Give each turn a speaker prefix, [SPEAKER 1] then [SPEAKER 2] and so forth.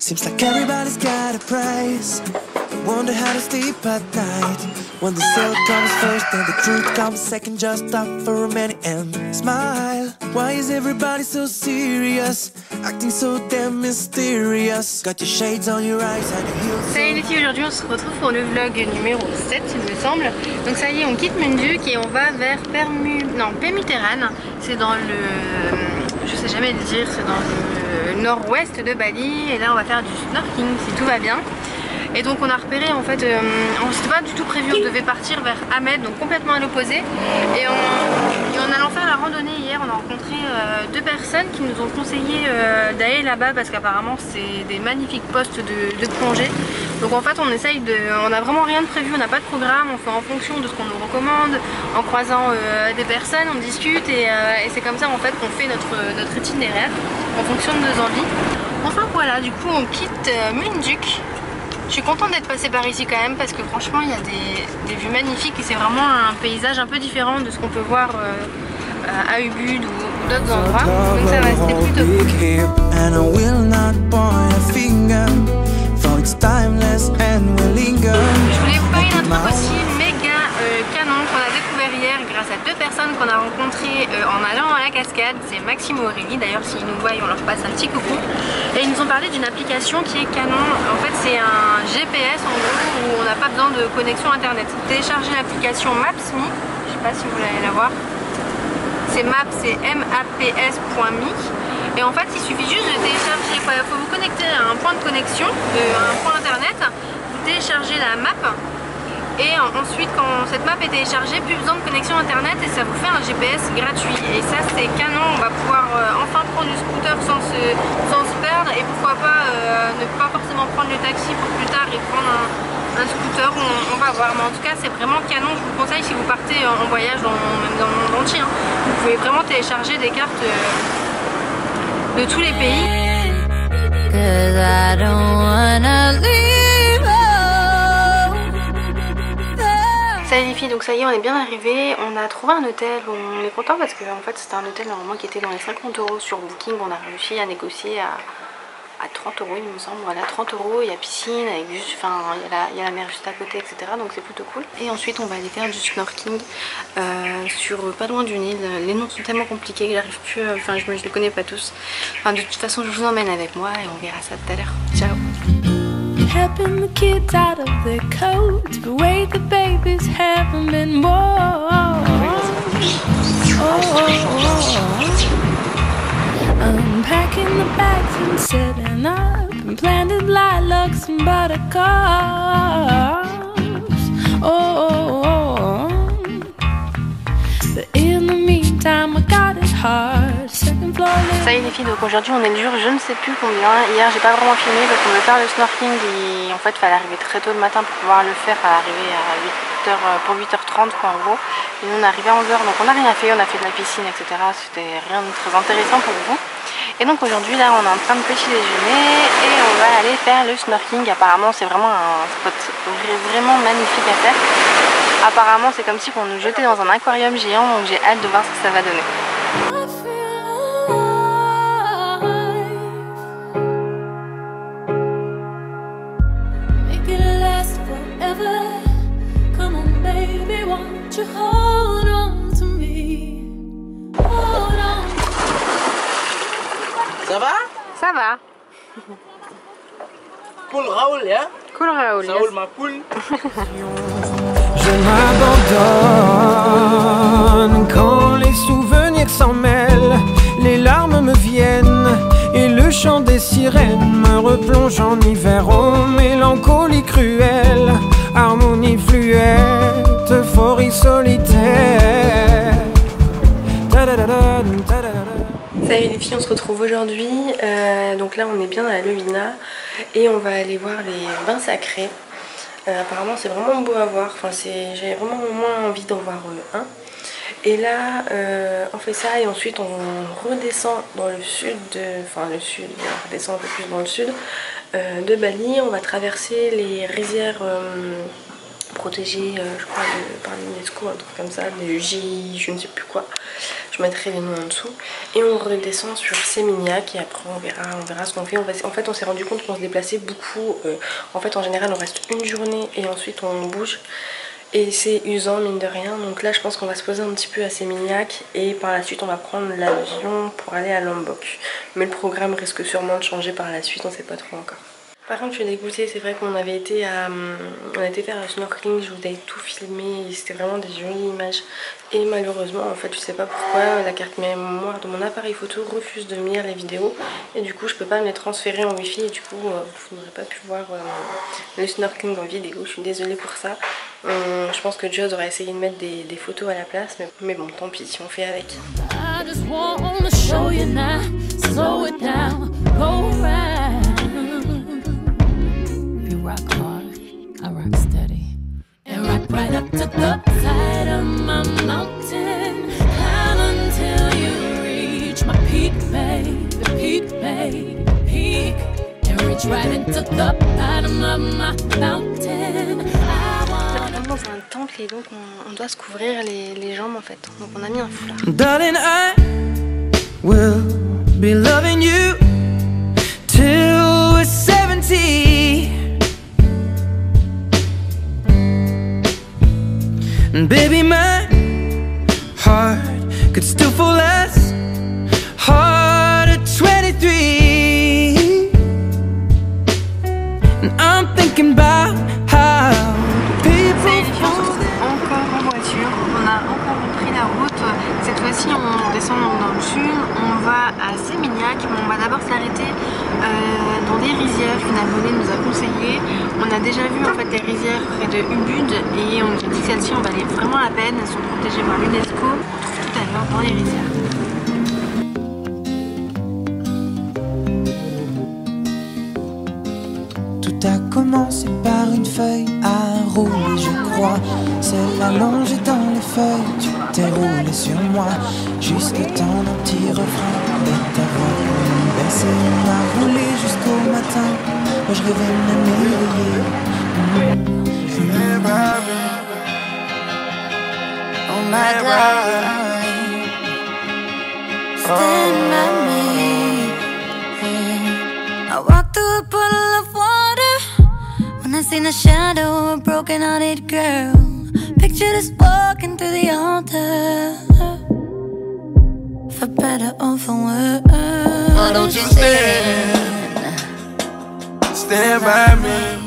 [SPEAKER 1] Seems like everybody's got a price. Wonder how to sleep at night. When the sale comes first and the truth comes second, just stop for a minute and smile. Why is everybody so serious? Acting so damn mysterious. Got your shades on your eyes and your heels.
[SPEAKER 2] Salut les filles, aujourd'hui on se retrouve pour le vlog numéro 7 il me semble. Donc ça y est, on quitte Munduk et on va vers Pemuteran. C'est dans le... je sais jamais le dire, c'est dans le nord-ouest de Bali. Et là on va faire du snorkeling si tout va bien. Et donc on a repéré en fait, c'était pas du tout prévu, on devait partir vers Ahmed, donc complètement à l'opposé. Et en allant faire la randonnée hier, on a rencontré deux personnes qui nous ont conseillé d'aller là-bas parce qu'apparemment c'est des magnifiques postes de plongée. Donc en fait on a vraiment rien de prévu, on n'a pas de programme, on fait en fonction de ce qu'on nous recommande, en croisant des personnes, on discute et c'est comme ça en fait qu'on fait notre itinéraire en fonction de nos envies. Enfin voilà, du coup on quitte Munduk. Je suis contente d'être passée par ici quand même parce que franchement il y a des vues magnifiques et c'est vraiment un paysage un peu différent de ce qu'on peut voir à Ubud ou d'autres endroits. Donc ça va, c'était plutôt cool. Je voulais vous parler d'un truc aussi méga canon qu'on a découvert hier grâce à deux personnes qu'on a rencontrées en allant à la cascade. C'est Maxime et Aurélie, d'ailleurs s'ils nous voient on leur passe un petit coucou. Et ils nous ont parlé d'une application qui est canon. En fait c'est un GPS en gros où on n'a pas besoin de connexion internet. Téléchargez l'application Maps.me, je sais pas si vous allez la voir. C'est Maps, c'est maps.me. Et en fait il suffit juste de télécharger, il faut vous connecter à un point de connexion, à un point internet, vous téléchargez la map. Et ensuite quand cette map est téléchargée, plus besoin de connexion internet et ça vous fait un GPS gratuit. Et ça c'est canon, on va pouvoir enfin prendre du scooter sans se perdre. Et pourquoi pas ne pas forcément prendre le taxi pour plus tard et prendre un scooter, on va voir. Mais en tout cas c'est vraiment canon, je vous conseille si vous partez en voyage même dans le monde entier. Vous pouvez vraiment télécharger des cartes de tous les pays. Salut les filles, donc ça y est on est bien arrivé, on a trouvé un hôtel, on est content parce que en fait c'était un hôtel normalement qui était dans les 50 € sur Booking, on a réussi à négocier à 30 € il me semble, voilà 30 €, il y a piscine, avec juste, enfin il y a la mer juste à côté etc, donc c'est plutôt cool. Et ensuite on va aller faire du snorkeling sur pas loin du Nil, les noms sont tellement compliqués que j'arrive plus, enfin je les connais pas tous, enfin de toute façon je vous emmène avec moi et on verra ça tout à l'heure, ciao.
[SPEAKER 3] Helping the kids out of their coats, but wait, the babies haven't been born. Unpacking the bags and setting up and planted lilacs and buttercups. But in the meantime, I got it hard.
[SPEAKER 2] Ça y est les filles, donc aujourd'hui on est le jour je ne sais plus combien. Hier j'ai pas vraiment filmé parce qu'on veut faire le snorkeling et en fait il fallait arriver très tôt le matin pour pouvoir le faire, à arriver à 8h, pour 8h30 quoi en gros. Et nous on est arrivé à 11h donc on n'a rien fait, on a fait de la piscine etc. C'était rien de très intéressant pour vous. Et donc aujourd'hui là on est en train de petit déjeuner et on va aller faire le snorkeling. Apparemment c'est vraiment un spot vraiment magnifique à faire. Apparemment c'est comme si on nous jetait dans un aquarium géant, donc j'ai hâte de voir ce que ça va donner.
[SPEAKER 4] Ça va?
[SPEAKER 2] Ça va.
[SPEAKER 4] Cool Raoul, hein?
[SPEAKER 2] Cool Raoul.
[SPEAKER 4] Ça roule ma poule.
[SPEAKER 1] Je m'abandonne quand les souvenirs s'en mêlent, les larmes me viennent et le chant des sirènes me replonge en hiver. Oh mélancolie cruelle, harmonie fluette, euphorie solitaire.
[SPEAKER 2] Salut les filles, on se retrouve aujourd'hui, donc là on est bien à la Lovina et on va aller voir les bains sacrés. Apparemment c'est vraiment beau à voir, enfin, j'avais vraiment au moins envie d'en voir un. Et là on fait ça et ensuite on redescend dans le sud, on redescend un peu plus dans le sud de Bali. On va traverser les rizières protégées je crois par l'UNESCO, un truc comme ça, des UGI, je ne sais plus quoi. Je Je mettrai les noms en dessous. Et on redescend sur Sémignac et après on verra ce qu'on fait. En fait on s'est rendu compte qu'on se déplaçait beaucoup. En fait en général on reste une journée et ensuite on bouge. Et c'est usant mine de rien, donc là je pense qu'on va se poser un petit peu à Sémignac et par la suite on va prendre l'avion pour aller à Lombok. Mais le programme risque sûrement de changer par la suite, on sait pas trop encore. Par contre je suis dégoûtée, c'est vrai qu'on avait été faire un snorkeling, je vous avais tout filmé et c'était vraiment des jolies images. Et malheureusement en fait je sais pas pourquoi la carte mémoire de mon appareil photo refuse de me lire les vidéos. Et du coup je peux pas me les transférer en wifi et du coup vous n'aurez pas pu voir le snorkeling en vidéo, je suis désolée pour ça. Je pense que Joss aurait essayé de mettre des photos à la place, mais bon, tant pis, on fait avec. Dans un temple et donc on doit se couvrir les jambes en fait, donc on a mis un foulard.
[SPEAKER 1] Darling, I will be loving you till we're 70. And baby, my heart could still fall less hard at 23. And I'm thinking about how
[SPEAKER 2] encore en voiture, on a encore repris la route. Cette fois-ci on descend dans le sud, on va à Sémignac, mais on va d'abord s'arrêter dans des rizières qu'une abonnée nous a conseillées. On a déjà vu en fait des rizières près de Ubud et on s'est dit que celles-ci on valait vraiment la peine, elles sont protégées par l'UNESCO. Tout à l'heure dans les rizières.
[SPEAKER 1] tout a commencé par une feuille à rouler, je crois. Celle allongée dans les feuilles, tu t'es roulé sur moi. Juste le temps d'un petit refrain de ta voix pour me baisser. On a roulé jusqu'au matin, moi je rêvais de m'éveiller.
[SPEAKER 4] Oh my God, stand by me. I walked through a puddle of water when I seen the shadow of a broken-hearted girl. Pictured us walking through the altar, for better or for worse. Why don't you stand by me?